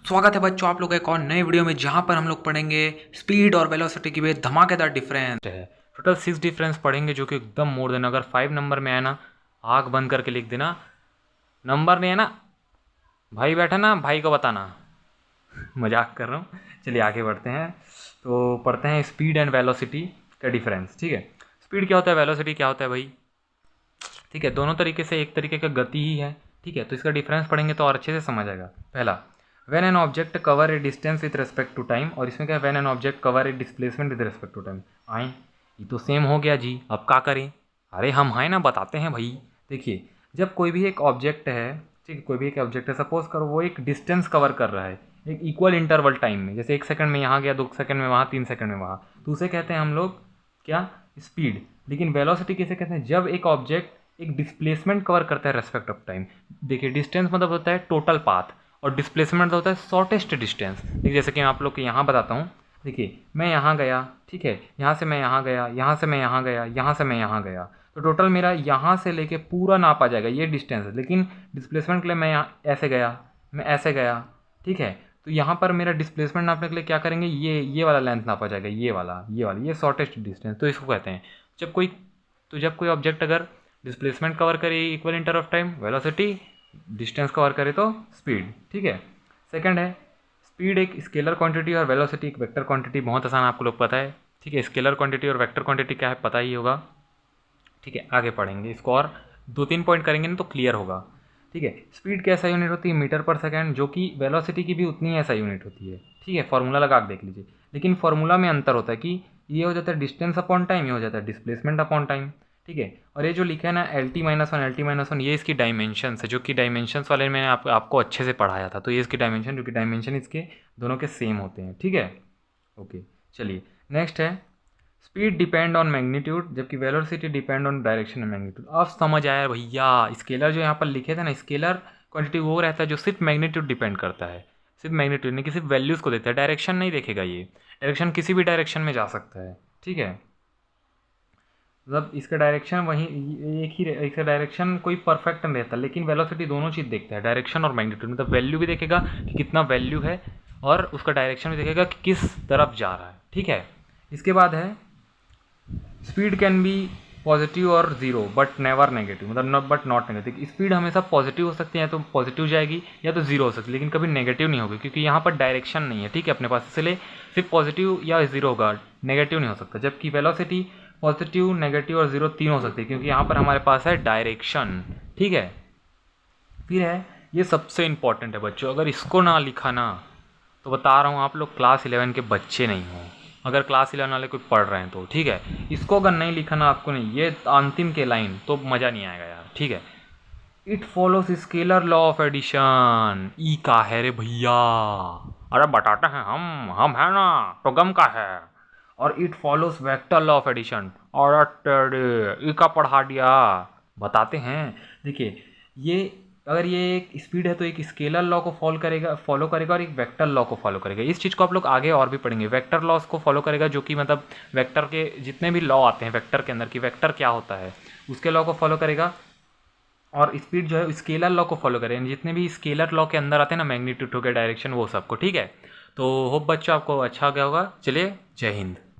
स्वागत है बच्चों आप लोग एक और नए वीडियो में जहां पर हम लोग पढ़ेंगे स्पीड और वेलोसिटी की धमाकेदार डिफरेंस है। टोटल 6 डिफरेंस पढ़ेंगे जो कि एकदम मोर देन, अगर 5 नंबर में आए ना आँख बंद करके लिख देना, नंबर नहीं है ना भाई बैठा ना भाई को बताना। मजाक कर रहा हूँ। चलिए आगे बढ़ते हैं। तो पढ़ते हैं स्पीड एंड वेलोसिटी का डिफरेंस। ठीक है, स्पीड क्या होता है, वेलोसिटी क्या होता है भाई। ठीक है, दोनों तरीके से एक तरीके का गति ही है। ठीक है, तो इसका डिफरेंस पढ़ेंगे तो और अच्छे से समझ आएगा। पहला, when an object cover a distance with respect to time, और इसमें क्या है, when an object cover a displacement with respect to time. आए ये तो सेम हो गया जी, अब क्या करें। अरे हम हैं ना, बताते हैं भाई। देखिए, जब कोई भी एक ऑब्जेक्ट है, ठीक है, कोई भी एक ऑब्जेक्ट है, सपोज करो वो एक डिस्टेंस कवर कर रहा है एक इक्वल इंटरवल टाइम में, जैसे 1 सेकंड में यहाँ गया, 2 सेकंड में वहाँ, 3 सेकंड में वहाँ, तो उसे कहते हैं हम लोग क्या, स्पीड। लेकिन वेलोसिटी किसे कहते हैं, जब एक ऑब्जेक्ट एक डिस्प्लेसमेंट कवर करता है रेस्पेक्ट ऑफ टाइम। देखिए, डिस्टेंस मतलब होता है टोटल पाथ और डिस्प्लेसमेंट होता है शॉर्टेस्ट डिस्टेंस। देखिए, जैसे कि मैं आप लोग को यहाँ बताता हूँ। देखिए, मैं यहाँ गया, ठीक है, यहाँ से मैं यहाँ गया, यहाँ से मैं यहाँ गया, यहाँ से मैं यहाँ गया, तो टोटल मेरा यहाँ से लेके पूरा नाप आ जाएगा, ये डिस्टेंस है। लेकिन डिस्प्लेसमेंट के लिए मैं यहाँ ऐसे गया, मैं ऐसे गया, ठीक है, तो यहाँ पर मेरा डिस्प्लेसमेंट नापने के लिए क्या करेंगे, ये वाला लेंथ नापा जाएगा, ये शॉर्टेस्ट डिस्टेंस। तो इसको कहते हैं जब कोई ऑब्जेक्ट अगर डिस्प्लेसमेंट कवर करे equal inter of time, velocity distance cover करे तो स्पीड। ठीक है, सेकंड है, स्पीड एक स्केलर क्वांटिटी और वेलोसिटी एक वेक्टर क्वांटिटी। बहुत आसान, आपको लोग पता है। ठीक है, स्केलर क्वांटिटी और वेक्टर क्वांटिटी क्या है पता ही होगा। ठीक है, आगे पढ़ेंगे इसको और 2-3 पॉइंट करेंगे ना तो क्लियर होगा। ठीक है, स्पीड की ऐसा यूनिट होती है मीटर पर सेकंड, जो कि वेलोसिटी की भी उतनी ऐसा यूनिट होती है। ठीक है, फॉर्मूला लगा के देख लीजिए। लेकिन फॉर्मूला में अंतर होता है कि ये हो जाता है डिस्टेंस अपॉन टाइम, ये हो जाता है डिस्प्लेसमेंट अपॉन टाइम। ठीक है, और ये जो लिखा है ना LT-1 ये इसकी डायमेंशंस है, जो कि डायमेंशंस वाले मैंने आपको अच्छे से पढ़ाया था। तो ये इसकी डायमेंशन, जो कि डायमेंशन इसके दोनों के सेम होते हैं। ठीक है, ओके, चलिए नेक्स्ट है, स्पीड डिपेंड ऑन मैग्नीट्यूड जबकि velocity depend on direction and magnitude. अब समझ आया भैया, स्केलर जो यहाँ पर लिखे थे ना, स्केलर क्वांटिटी वो रहता है जो सिर्फ मैग्नीट्यूड डिपेंड करता है, सिर्फ मैग्नीट्यूड नहीं कि सिर्फ वैल्यूज़ को देखता है, डायरेक्शन नहीं देखेगा। ये डायरेक्शन किसी भी डायरेक्शन में जा सकता है। ठीक है, मतलब इसका डायरेक्शन वही एक ही डायरेक्शन कोई परफेक्ट नहीं रहता, लेकिन वेलोसिटी दोनों चीज़ देखता है, डायरेक्शन और मैग्नीट्यूड। मतलब वैल्यू भी देखेगा कि कितना वैल्यू है, और उसका डायरेक्शन भी देखेगा कि किस तरफ जा रहा है। ठीक है, इसके बाद है, स्पीड कैन बी पॉजिटिव और जीरो बट नेवर नेगेटिव, मतलब बट नॉट नेगेटिव। स्पीड हमेशा पॉजिटिव हो सकती है, या तो पॉजिटिव जाएगी या तो जीरो हो सकती है, लेकिन कभी नेगेटिव नहीं होगी, क्योंकि यहाँ पर डायरेक्शन नहीं है। ठीक है, अपने पास, इसलिए सिर्फ पॉजिटिव या जीरो होगा, नेगेटिव नहीं हो सकता। जबकि वेलोसिटी पॉजिटिव, नेगेटिव और जीरो 3 हो सकती है, क्योंकि यहाँ पर हमारे पास है डायरेक्शन। ठीक है, फिर है, ये सबसे इंपॉर्टेंट है बच्चों, अगर इसको ना लिखा ना तो बता रहा हूँ आप लोग क्लास 11 के बच्चे नहीं हो, अगर क्लास 11 वाले कोई पढ़ रहे हैं तो। ठीक है, इसको अगर नहीं लिखा ना आपको, नहीं ये अंतिम के लाइन, तो मज़ा नहीं आएगा यार। ठीक है, it follows scalar law of addition. ई का है रे भैया, अरे बताते हैं हम है ना, तो गम का है। और it follows vector law of addition, और ई का पढ़ा दिया, बताते हैं। देखिए, ये अगर ये एक स्पीड है तो एक स्केलर लॉ को फॉलो करेगा और एक वेक्टर लॉ को फॉलो करेगा। इस चीज़ को आप लोग आगे और भी पढ़ेंगे। वेक्टर लॉस को फॉलो करेगा, जो कि मतलब वेक्टर के जितने भी लॉ आते हैं वेक्टर के अंदर, कि वेक्टर क्या होता है, उसके लॉ को फॉलो करेगा। और स्पीड जो है स्केलर लॉ को फॉलो करेगा, जितने भी स्केलर लॉ के अंदर आते हैं ना, मैग्नीट्यूड हो गया, डायरेक्शन, वो सबको। ठीक है, तो होप बच्चों आपको अच्छा गया होगा। चलिए, जय हिंद।